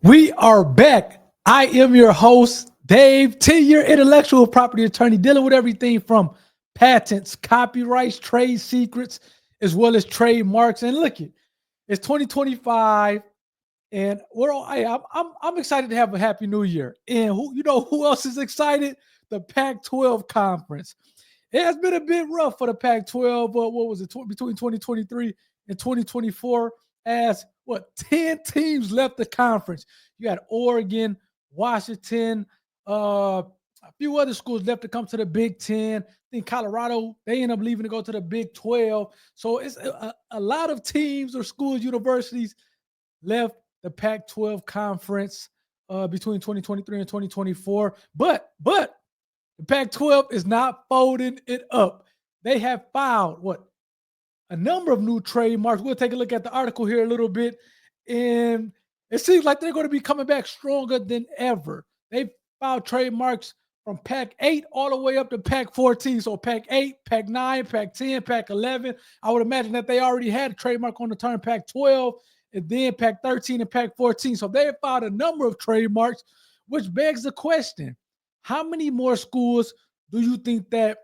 We are back. I am your host, Dave, 10-year intellectual property attorney, dealing with everything from patents, copyrights, trade secrets, as well as trademarks. And look, it's 2025, and we're all, I'm excited to have a happy new year. And who else is excited? The Pac-12 conference. It has been a bit rough for the Pac-12, but what was it, between 2023 and 2024, as 10 teams left the conference. You had Oregon, Washington, a few other schools left to come to the Big Ten. I think Colorado, they end up leaving to go to the Big 12. So it's a lot of teams or schools, universities left the Pac-12 conference between 2023 and 2024. But the Pac-12 is not folding it up. They have filed a number of new trademarks. We'll take a look at the article here a little bit, and it seems like they're going to be coming back stronger than ever. They filed trademarks from Pac-8 all the way up to Pac-14. So Pac-8, Pac-9, Pac-10, Pac-11. I would imagine that they already had a trademark on the term Pac-12, and then Pac-13 and Pac-14. So they have filed a number of trademarks, which begs the question, how many more schools do you think that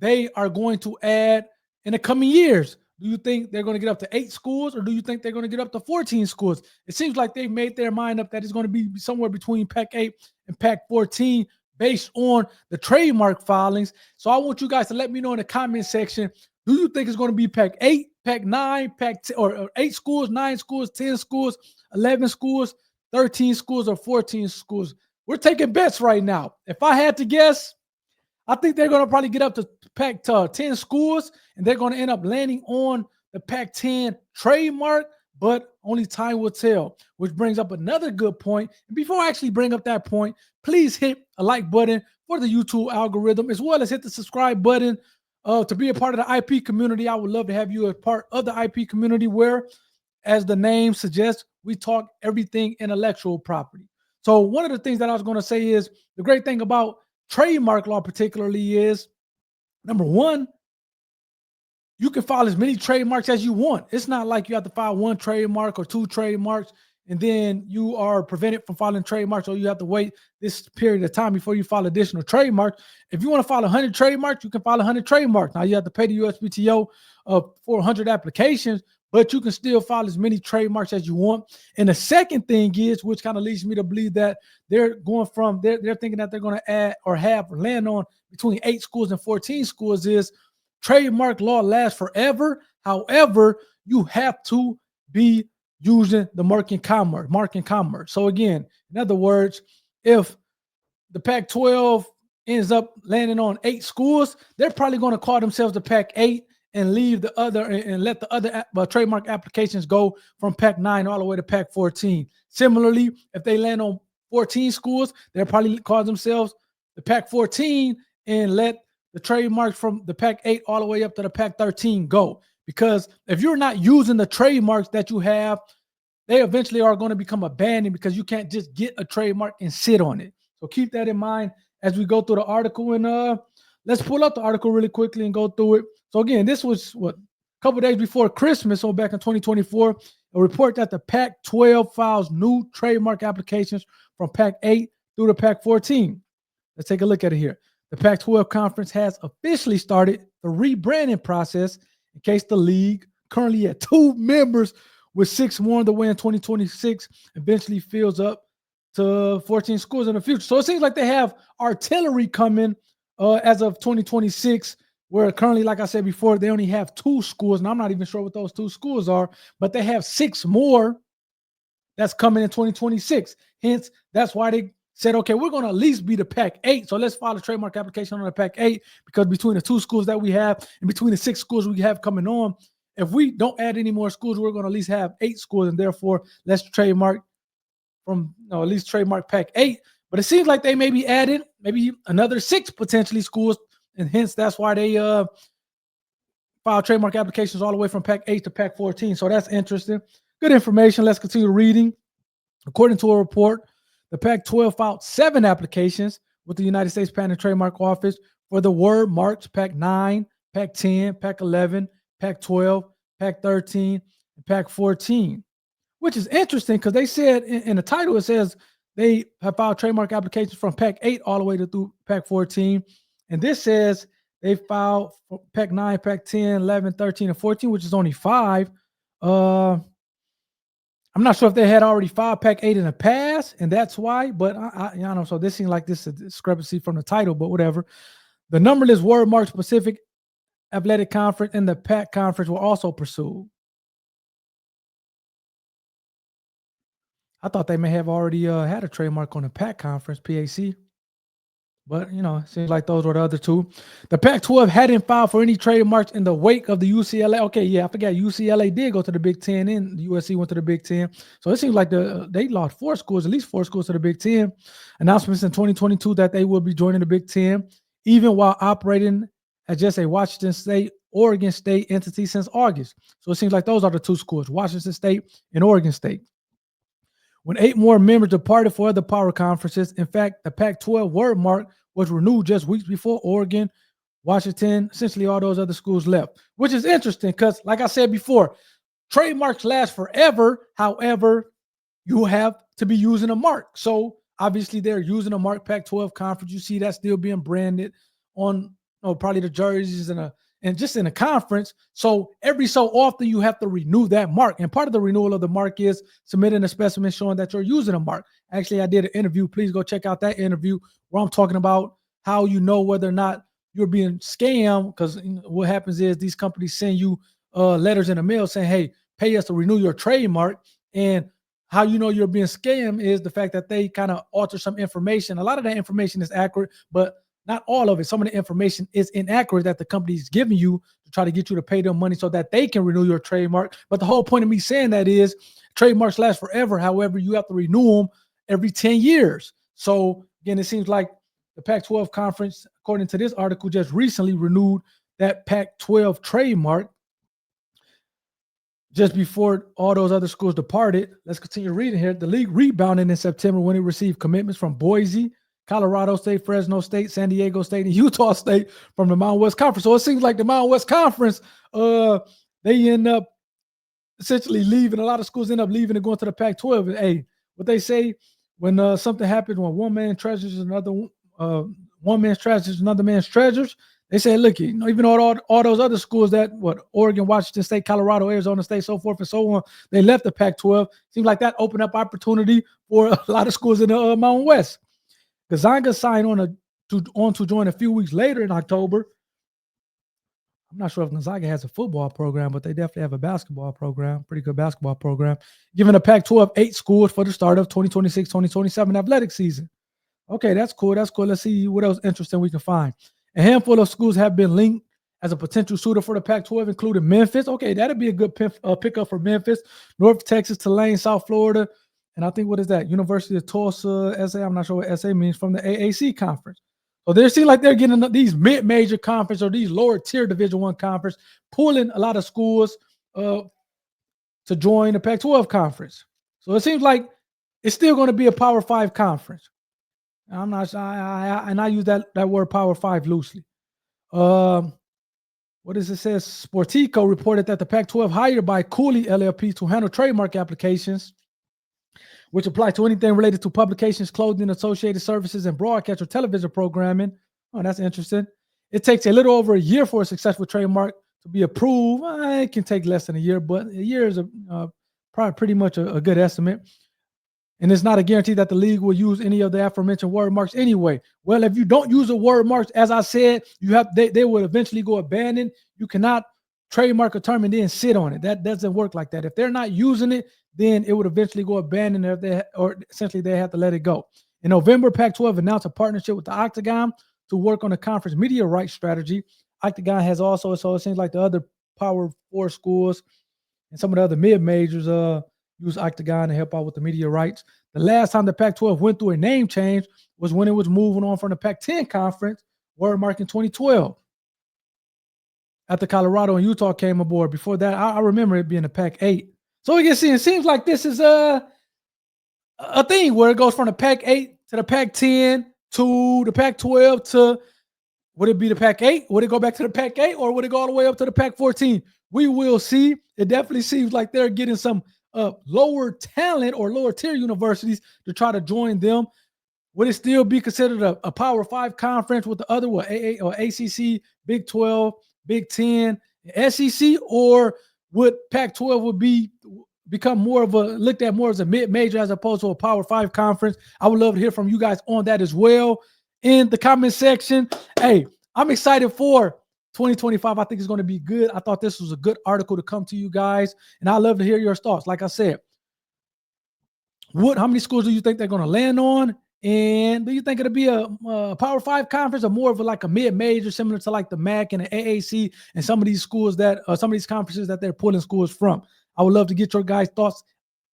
they are going to add in the coming years? Do you think they're going to get up to 8 schools, or do you think they're going to get up to 14 schools? It seems like they've made their mind up that it's going to be somewhere between Pac-8 and Pac-14 based on the trademark filings. So I want you guys to let me know in the comment section, do you think it's going to be Pac-8, Pac-9, Pac-10, or 8 schools, 9 schools, 10 schools, 11 schools, 13 schools, or 14 schools? We're taking bets right now. If I had to guess, I think they're going to probably get up to Pac-10 schools, and they're going to end up landing on the Pac-10 trademark, but only time will tell, which brings up another good point. And before I actually bring up that point, please hit a like button for the YouTube algorithm, as well as hit the subscribe button to be a part of the IP community. I would love to have you as part of the IP community where, as the name suggests, we talk everything intellectual property. So one of the things that I was going to say is the great thing about trademark law particularly is, number one, you can file as many trademarks as you want. It's not like you have to file 1 trademark or 2 trademarks, and then you are prevented from filing trademarks, or you have to wait this period of time before you file additional trademarks. If you want to file 100 trademarks, you can file 100 trademarks. Now, you have to pay the USPTO for 100 applications, but you can still file as many trademarks as you want. And the second thing is, which kind of leads me to believe that they're thinking that they're going to add or land on between 8 schools and 14 schools, is trademark law lasts forever. However, you have to be using the mark in commerce. So again, in other words, if the Pac-12 ends up landing on 8 schools, they're probably going to call themselves the Pac-8 and leave the other and let the other trademark applications go from Pac-9 all the way to Pac-14. Similarly, if they land on 14 schools, they'll probably call themselves the Pac-14 and let the trademarks from the Pac-8 all the way up to the Pac-13 go. Because if you're not using the trademarks that you have, they eventually are going to become abandoned, because you can't just get a trademark and sit on it. So keep that in mind as we go through the article. And let's pull up the article really quickly and go through it. So again, this was a couple days before Christmas, so back in 2024, a report that the Pac-12 files new trademark applications from Pac-8 through the Pac-14. Let's take a look at it here. The Pac-12 conference has officially started the rebranding process in case the league, currently at 2 members with 6 more on the way in 2026, eventually fills up to 14 schools in the future. So it seems like they have artillery coming as of 2026, where currently, like I said before, they only have 2 schools, and I'm not even sure what those 2 schools are, but they have 6 more that's coming in 2026. Hence, that's why they said, okay, we're going to at least be the Pac-8, so let's file a trademark application on the Pac-8, because between the 2 schools that we have and between the 6 schools we have coming on, if we don't add any more schools, we're going to at least have 8 schools, and therefore let's trademark at least trademark Pac-8. But it seems like they may be adding maybe another 6 potentially schools, and hence that's why they file trademark applications all the way from Pac-8 to Pac-14. So that's interesting. Good information. Let's continue reading. According to a report, the Pac-12 filed 7 applications with the United States Patent and Trademark Office for the word marks Pac-9, Pac-10, Pac-11, Pac-12, Pac-13, and Pac-14. which is interesting because they said in the title, it says they have filed trademark applications from Pac-8 all the way to through Pac-14. And this says they filed for Pac-9, Pac-10, 11, 13, and 14, which is only 5. I'm not sure if they had already filed Pac-8 in the past, and that's why, but I don't know. So this seems like this is a discrepancy from the title, but whatever. The numberless wordmark Pacific Athletic Conference and the PAC Conference were also pursued. I thought they may have already had a trademark on the PAC Conference, PAC. But, it seems like those were the other two. The Pac-12 hadn't filed for any trademarks in the wake of the UCLA. Okay, yeah, I forgot UCLA did go to the Big Ten and the USC went to the Big Ten. So it seems like they lost 4 schools, at least 4 schools to the Big Ten. Announcements in 2022 that they will be joining the Big Ten, even while operating as just a Washington State, Oregon State entity since August. So it seems like those are the 2 schools, Washington State and Oregon State. When 8 more members departed for other power conferences, in fact, the Pac-12 word mark was renewed just weeks before Oregon, Washington, essentially all those other schools left, which is interesting because, like I said before, trademarks last forever. However, you have to be using a mark. So obviously they're using a mark Pac-12 conference. You see that still being branded on probably the jerseys and just in a conference. So every so often you have to renew that mark. And part of the renewal of the mark is submitting a specimen showing that you're using a mark. Actually, I did an interview. Please go check out that interview where I'm talking about how you know whether or not you're being scammed. Because what happens is these companies send you letters in the mail saying, hey, pay us to renew your trademark. And how you know you're being scammed is the fact that they kind of alter some information. A lot of that information is accurate, but not all of it. Some of the information is inaccurate that the company is giving you to try to get you to pay them money so that they can renew your trademark. But the whole point of me saying that is trademarks last forever. However, you have to renew them every 10 years. So again, it seems like the Pac-12 conference, according to this article, just recently renewed that Pac-12 trademark just before all those other schools departed. Let's continue reading here. The league rebounded in September when it received commitments from Boise, Colorado State, Fresno State, San Diego State, and Utah State from the Mountain West Conference. So it seems like the Mountain West Conference, they end up essentially leaving. A lot of schools end up leaving and going to the Pac-12. And, hey, what they say when something happens, when one man treasures another, one man's treasures another man's treasures. They say, look, even all those other schools that Oregon, Washington State, Colorado, Arizona State, so forth and so on, they left the Pac-12. Seems like that opened up opportunity for a lot of schools in the Mountain West. Gonzaga signed on to join a few weeks later in October. I'm not sure if Gonzaga has a football program, but they definitely have a basketball program, pretty good basketball program, giving the Pac-12 8 schools for the start of 2026-2027 athletic season. Okay, that's cool. That's cool. Let's see what else interesting we can find. A handful of schools have been linked as a potential suitor for the Pac-12, including Memphis. Okay, that'd be a good pickup for Memphis, North Texas, Tulane, South Florida. And I think, what is that? University of Tulsa, SA. I'm not sure what SA means, from the AAC conference. So they seem like they're getting these mid-major conference or these lower tier Division I conference, pulling a lot of schools to join the Pac-12 conference. So it seems like it's still going to be a Power 5 conference. I'm not sure, and I use that word Power 5 loosely. What does it say? Sportico reported that the Pac-12 hired by Cooley LLP to handle trademark applications, which apply to anything related to publications, clothing, associated services, and broadcast or television programming. Oh, that's interesting. It takes a little over a year for a successful trademark to be approved. It can take less than a year, but a year is probably pretty much a good estimate. And it's not a guarantee that the league will use any of the aforementioned word marks anyway. Well, if you don't use the word marks, as I said, they will eventually go abandoned. You cannot trademark a term and then sit on it. That doesn't work like that. If they're not using it, then it would eventually go abandoned, or essentially they have to let it go. In November, Pac-12 announced a partnership with the Octagon to work on the conference media rights strategy. Octagon has also, so it seems like the other Power 4 schools and some of the other mid-majors use Octagon to help out with the media rights. The last time the Pac-12 went through a name change was when it was moving on from the Pac-10 conference, wordmark in 2012. After Colorado and Utah came aboard. Before that, I remember it being the Pac-8. So we can see, it seems like this is a thing where it goes from the Pac-8 to the Pac-10 to the Pac-12 to, would it be the Pac-8? Would it go back to the Pac-8, or would it go all the way up to the Pac-14? We will see. It definitely seems like they're getting some lower talent or lower tier universities to try to join them? Would it still be considered a Power 5 conference with the other, what, AA or ACC, Big 12, Big 10, SEC, or would Pac-12 become more of a looked at more as a mid-major as opposed to a Power 5 conference? I would love to hear from you guys on that as well in the comment section. Hey, I'm excited for 2025. I think it's going to be good. I thought this was a good article to come to you guys, and I love to hear your thoughts. Like I said, how many schools do you think they're going to land on? And do you think it'll be a Power 5 conference or more of like a mid-major, similar to like the MAC and the AAC and some of these schools that some of these conferences that they're pulling schools from? I would love to get your guys' thoughts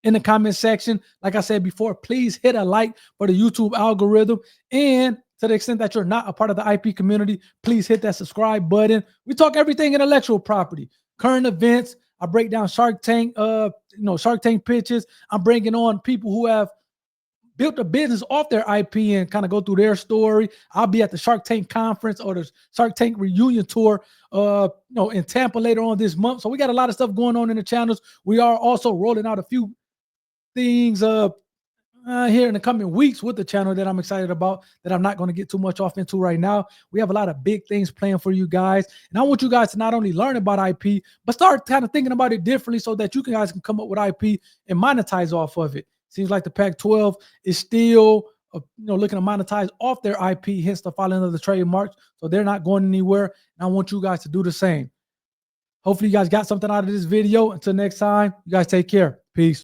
in the comment section. Like I said before, please hit a like for the YouTube algorithm. And to the extent that you're not a part of the IP community, please hit that subscribe button. We talk everything intellectual property, current events. I break down Shark Tank, Shark Tank pitches. I'm bringing on people who have built a business off their IP and kind of go through their story. I'll be at the Shark Tank conference or the Shark Tank reunion tour, in Tampa later on this month. So we got a lot of stuff going on in the channels. We are also rolling out a few things here in the coming weeks with the channel that I'm excited about, that I'm not going to get too much off into right now. We have a lot of big things planned for you guys. And I want you guys to not only learn about IP, but start kind of thinking about it differently so that you guys can come up with IP and monetize off of it. Seems like the Pac-12 is still, looking to monetize off their IP, hence the filing of the trademarks. So they're not going anywhere. And I want you guys to do the same. Hopefully you guys got something out of this video. Until next time, you guys take care. Peace.